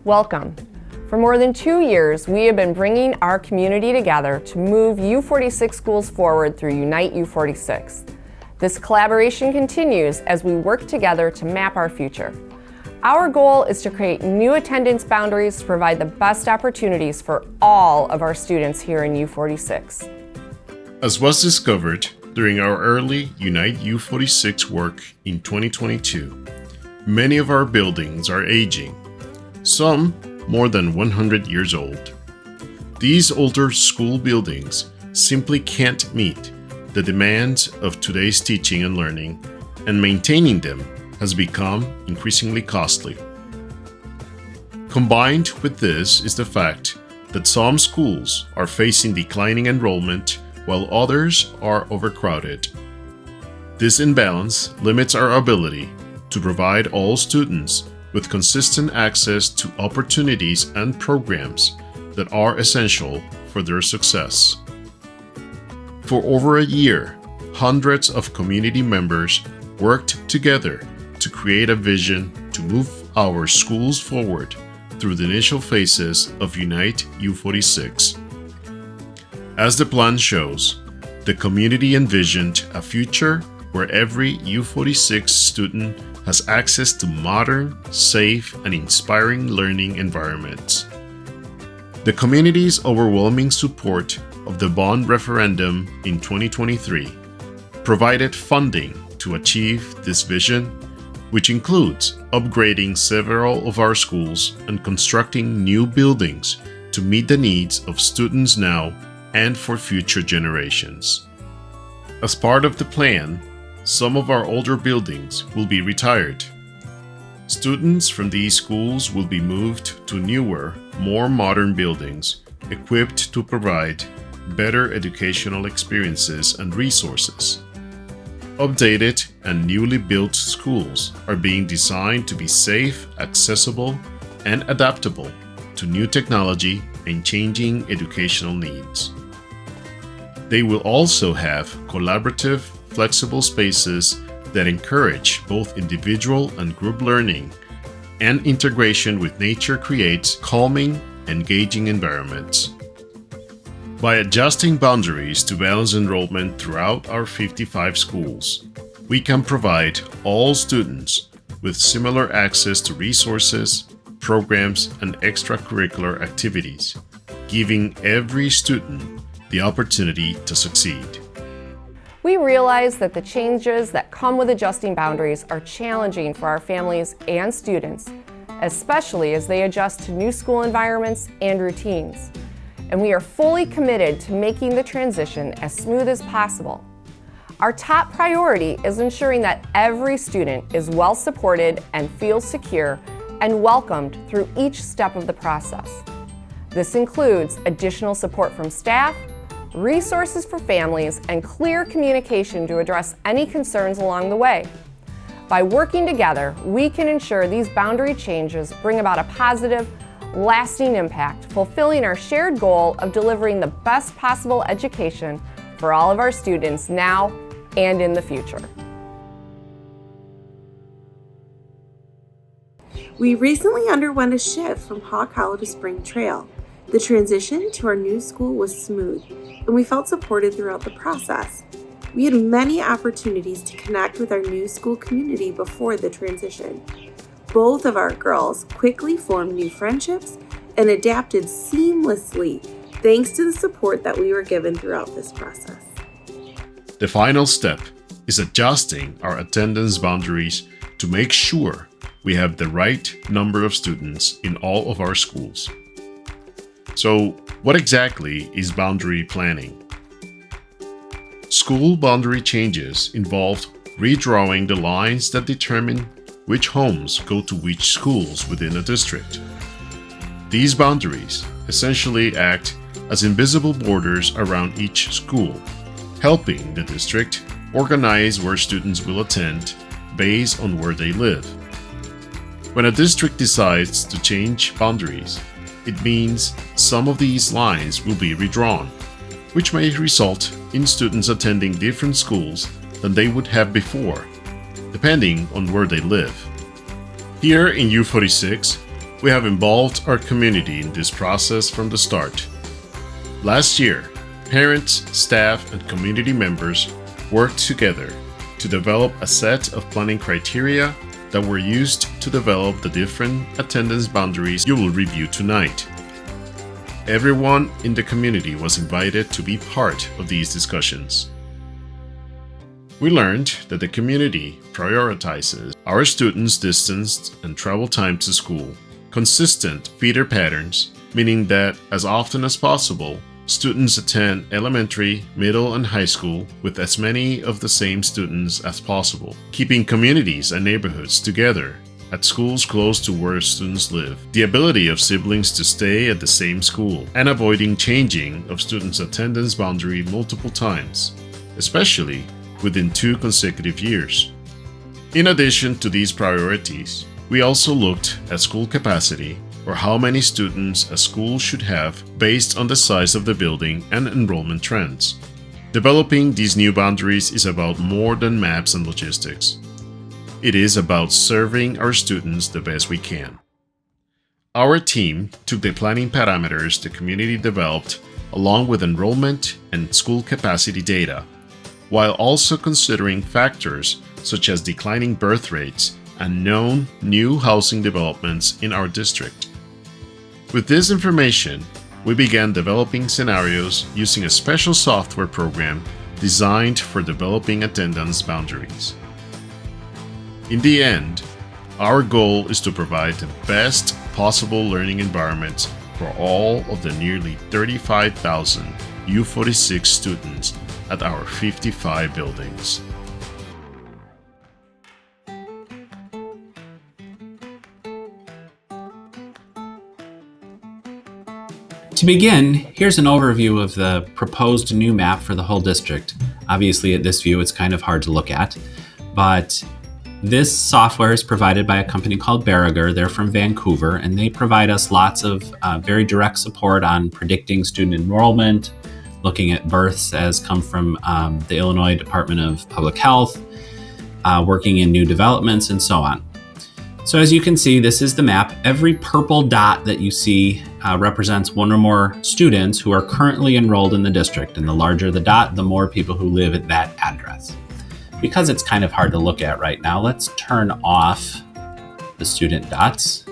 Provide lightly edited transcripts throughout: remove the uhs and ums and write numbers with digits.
Welcome. For more than 2 years, we have been bringing our community together to move U-46 schools forward through Unite U-46. This collaboration continues as we work together to map our future. Our goal is to create new attendance boundaries to provide the best opportunities for all of our students here in U-46. As was discovered during our early Unite U-46 work in 2022, many of our buildings are aging, some more than 100 years old. These older school buildings simply can't meet the demands of today's teaching and learning, and maintaining them has become increasingly costly. Combined with this is the fact that some schools are facing declining enrollment while others are overcrowded. This imbalance limits our ability to provide all students with consistent access to opportunities and programs that are essential for their success. For over a year, hundreds of community members worked together to create a vision to move our schools forward through the initial phases of Unite U-46. As the plan shows, the community envisioned a future where every U-46 student has access to modern, safe, and inspiring learning environments. The community's overwhelming support of the bond referendum in 2023 provided funding to achieve this vision, which includes upgrading several of our schools and constructing new buildings to meet the needs of students now and for future generations. As part of the plan, some of our older buildings will be retired. Students from these schools will be moved to newer, more modern buildings equipped to provide better educational experiences and resources. Updated and newly built schools are being designed to be safe, accessible, and adaptable to new technology and changing educational needs. They will also have collaborative, flexible spaces that encourage both individual and group learning, and integration with nature creates calming, engaging environments. By adjusting boundaries to balance enrollment throughout our 55 schools, we can provide all students with similar access to resources, programs, and extracurricular activities, giving every student the opportunity to succeed. We realize that the changes that come with adjusting boundaries are challenging for our families and students, especially as they adjust to new school environments and routines. And we are fully committed to making the transition as smooth as possible. Our top priority is ensuring that every student is well supported and feels secure and welcomed through each step of the process. This includes additional support from staff, resources for families, and clear communication to address any concerns along the way. By working together, we can ensure these boundary changes bring about a positive, lasting impact, fulfilling our shared goal of delivering the best possible education for all of our students now and in the future. We recently underwent a shift from Hawk Hollow to Spring Trail. The transition to our new school was smooth, and we felt supported throughout the process. We had many opportunities to connect with our new school community before the transition. Both of our girls quickly formed new friendships and adapted seamlessly thanks to the support that we were given throughout this process. The final step is adjusting our attendance boundaries to make sure we have the right number of students in all of our schools. So, what exactly is boundary planning? School boundary changes involved redrawing the lines that determine which homes go to which schools within a district. These boundaries essentially act as invisible borders around each school, helping the district organize where students will attend based on where they live. When a district decides to change boundaries, it means some of these lines will be redrawn, which may result in students attending different schools than they would have before, depending on where they live. Here in U-46, We have involved our community in this process from the start. Last year, parents, staff, and community members worked together to develop a set of planning criteria that were used to develop the different attendance boundaries you will review tonight. Everyone in the community was invited to be part of these discussions. We learned that the community prioritizes our students' distance and travel time to school, consistent feeder patterns, meaning that as often as possible, students attend elementary, middle, and high school with as many of the same students as possible, keeping communities and neighborhoods together at schools close to where students live, the ability of siblings to stay at the same school, and avoiding changing of students' attendance boundary multiple times, especially within 2 consecutive years. In addition to these priorities, we also looked at school capacity, or how many students a school should have based on the size of the building and enrollment trends. Developing these new boundaries is about more than maps and logistics. It is about serving our students the best we can. Our team took the planning parameters the community developed along with enrollment and school capacity data, while also considering factors such as declining birth rates and known new housing developments in our district. With this information, we began developing scenarios using a special software program designed for developing attendance boundaries. In the end, our goal is to provide the best possible learning environment for all of the nearly 35,000 U-46 students at our 55 buildings. To begin, here's an overview of the proposed new map for the whole district. Obviously, at this view, it's kind of hard to look at, but this software is provided by a company called Barriger. They're from Vancouver, and they provide us lots of very direct support on predicting student enrollment, looking at births as come from the Illinois Department of Public Health, working in new developments, and so on. So as you can see, this is the map. Every purple dot that you see represents one or more students who are currently enrolled in the district. And the larger the dot, the more people who live at that address. Because it's kind of hard to look at right now, let's turn off the student dots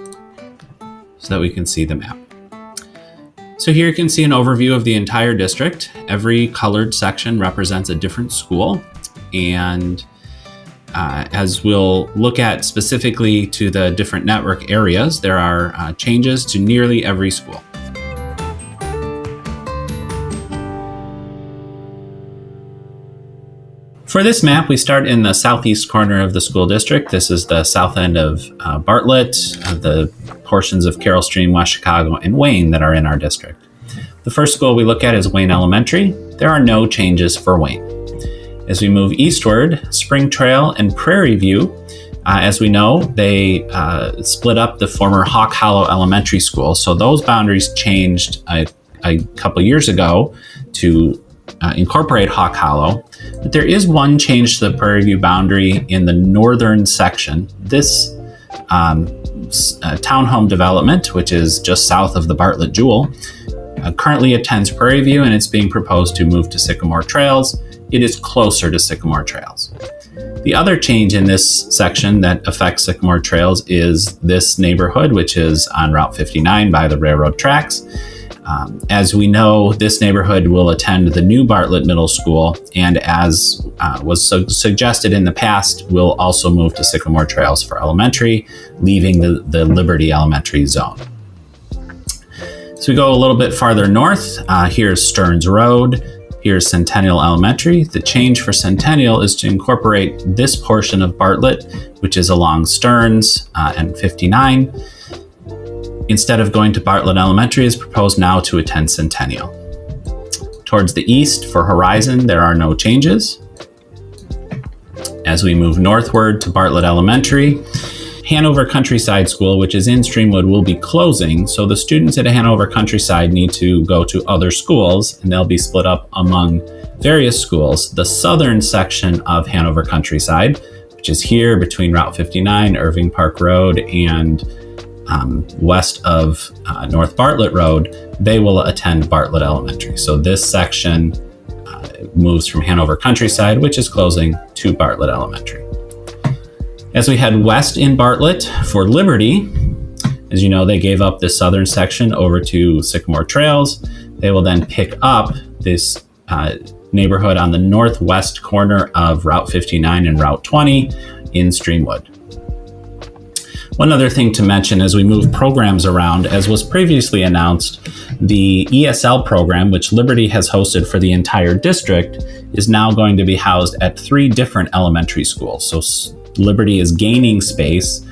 so that we can see the map. So here you can see an overview of the entire district. Every colored section represents a different school. And as we'll look at specifically to the different network areas, there are changes to nearly every school. For this map, we start in the southeast corner of the school district. This is the south end of Bartlett, the portions of Carroll Stream, West Chicago, and Wayne that are in our district. The first school we look at is Wayne Elementary. There are no changes for Wayne. As we move eastward, Spring Trail and Prairie View, as we know, they split up the former Hawk Hollow Elementary School. So those boundaries changed a couple years ago to incorporate Hawk Hollow. But there is one change to the Prairie View boundary in the northern section. This townhome development, which is just south of the Bartlett Jewel, currently attends Prairie View, and it's being proposed to move to Sycamore Trails. It is closer to Sycamore Trails. The other change in this section that affects Sycamore Trails is this neighborhood, which is on Route 59 by the railroad tracks. As we know, this neighborhood will attend the new Bartlett Middle School, and as was suggested in the past, will also move to Sycamore Trails for elementary, leaving the Liberty Elementary zone. So we go a little bit farther north. Here's Stearns Road. Here's Centennial Elementary. The change for Centennial is to incorporate this portion of Bartlett, which is along Stearns and 59. Instead of going to Bartlett Elementary, is proposed now to attend Centennial. Towards the east for Horizon, there are no changes. As we move northward to Bartlett Elementary, Hanover Countryside School, which is in Streamwood, will be closing, so the students at Hanover Countryside need to go to other schools, and they'll be split up among various schools. The southern section of Hanover Countryside, which is here between Route 59, Irving Park Road, and west of North Bartlett Road, they will attend Bartlett Elementary. So this section moves from Hanover Countryside, which is closing, to Bartlett Elementary. As we head west in Bartlett for Liberty, as you know, they gave up this southern section over to Sycamore Trails. They will then pick up this neighborhood on the northwest corner of Route 59 and Route 20 in Streamwood. One other thing to mention as we move programs around, as was previously announced, the ESL program, which Liberty has hosted for the entire district, is now going to be housed at 3 different elementary schools. So Liberty is gaining space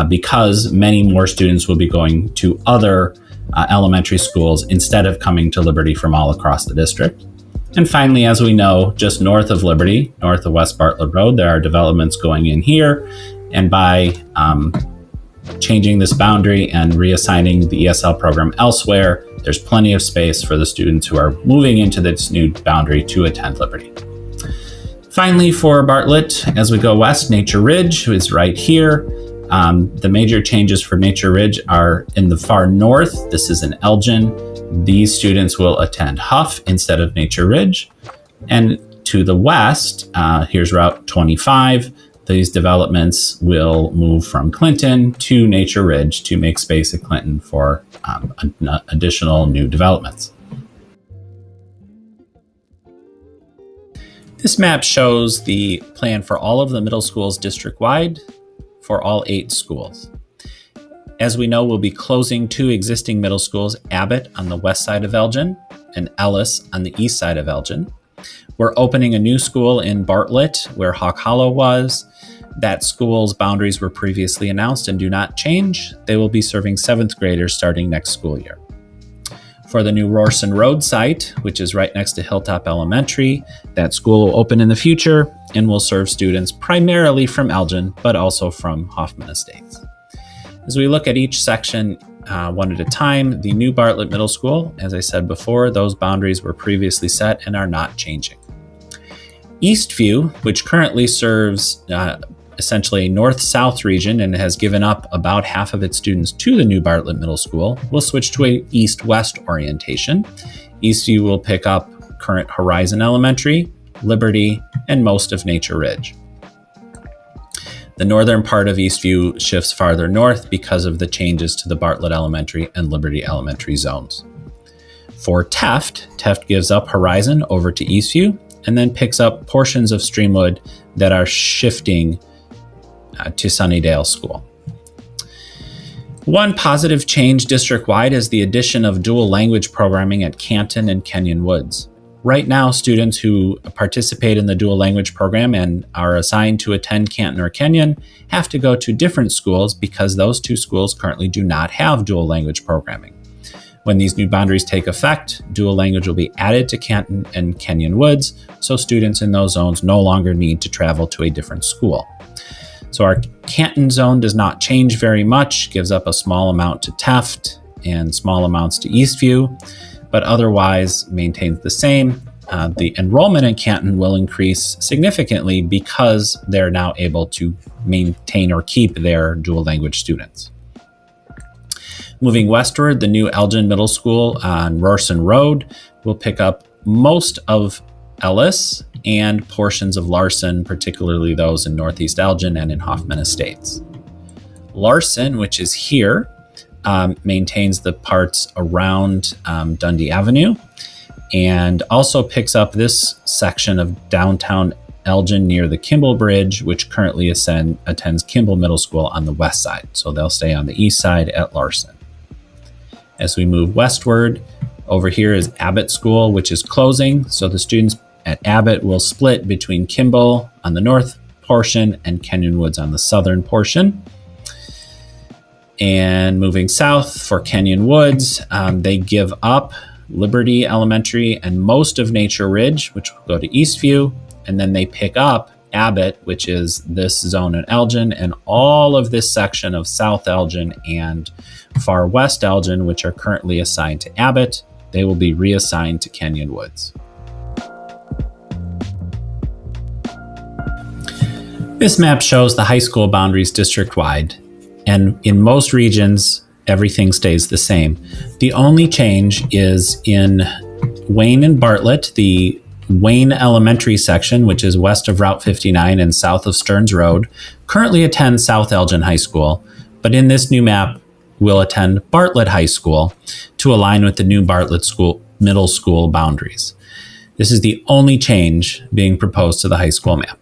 because many more students will be going to other elementary schools instead of coming to Liberty from all across the district. And finally, as we know, just north of Liberty, north of West Bartlett Road, there are developments going in here. And by changing this boundary and reassigning the ESL program elsewhere, there's plenty of space for the students who are moving into this new boundary to attend Liberty. Finally, for Bartlett, as we go west, Nature Ridge is right here. The major changes for Nature Ridge are in the far north. This is in Elgin. These students will attend Huff instead of Nature Ridge. And to the west, here's Route 25. These developments will move from Clinton to Nature Ridge to make space at Clinton for additional new developments. This map shows the plan for all of the middle schools district-wide for all 8 schools. As we know, we'll be closing 2 existing middle schools, Abbott on the west side of Elgin and Ellis on the east side of Elgin. We're opening a new school in Bartlett where Hawk Hollow was. That school's boundaries were previously announced and do not change. They will be serving 7th graders starting next school year. For the new Rorson Road site, which is right next to Hilltop Elementary, that school will open in the future and will serve students primarily from Elgin, but also from Hoffman Estates. As we look at each section one at a time, the new Bartlett Middle School, as I said before, those boundaries were previously set and are not changing. Eastview, which currently serves essentially a north-south region and has given up about half of its students to the new Bartlett Middle School, will switch to a east-west orientation. Eastview will pick up current Horizon Elementary, Liberty, and most of Nature Ridge. The northern part of Eastview shifts farther north because of the changes to the Bartlett Elementary and Liberty Elementary zones. For Teft gives up Horizon over to Eastview and then picks up portions of Streamwood that are shifting to Sunnydale School. One positive change district-wide is the addition of dual language programming at Canton and Kenyon Woods. Right now, students who participate in the dual language program and are assigned to attend Canton or Kenyon have to go to different schools because those 2 schools currently do not have dual language programming. When these new boundaries take effect, dual language will be added to Canton and Kenyon Woods, so students in those zones no longer need to travel to a different school. So our Canton zone does not change very much, gives up a small amount to Teft and small amounts to Eastview, but otherwise maintains the same. The enrollment in Canton will increase significantly because they're now able to maintain or keep their dual language students. Moving westward, the new Elgin Middle School on Rorson Road will pick up most of Ellis and portions of Larson, particularly those in Northeast Elgin and in Hoffman Estates. Larson, which is here, maintains the parts around Dundee Avenue and also picks up this section of downtown Elgin near the Kimball Bridge, which currently attends Kimball Middle School on the west side. So they'll stay on the east side at Larson. As we move westward, over here is Abbott School, which is closing. So the students at Abbott will split between Kimball on the north portion and Kenyon Woods on the southern portion. And moving south for Kenyon Woods, they give up Liberty Elementary and most of Nature Ridge, which will go to Eastview. And then they pick up Abbott, which is this zone in Elgin, and all of this section of South Elgin and far west Elgin, which are currently assigned to Abbott. They will be reassigned to Kenyon Woods. This map shows the high school boundaries district-wide. And in most regions, everything stays the same. The only change is in Wayne and Bartlett, the Wayne Elementary section, which is west of Route 59 and south of Stearns Road, currently attends South Elgin High School, but in this new map will attend Bartlett High School to align with the new Bartlett middle school boundaries. This is the only change being proposed to the high school map.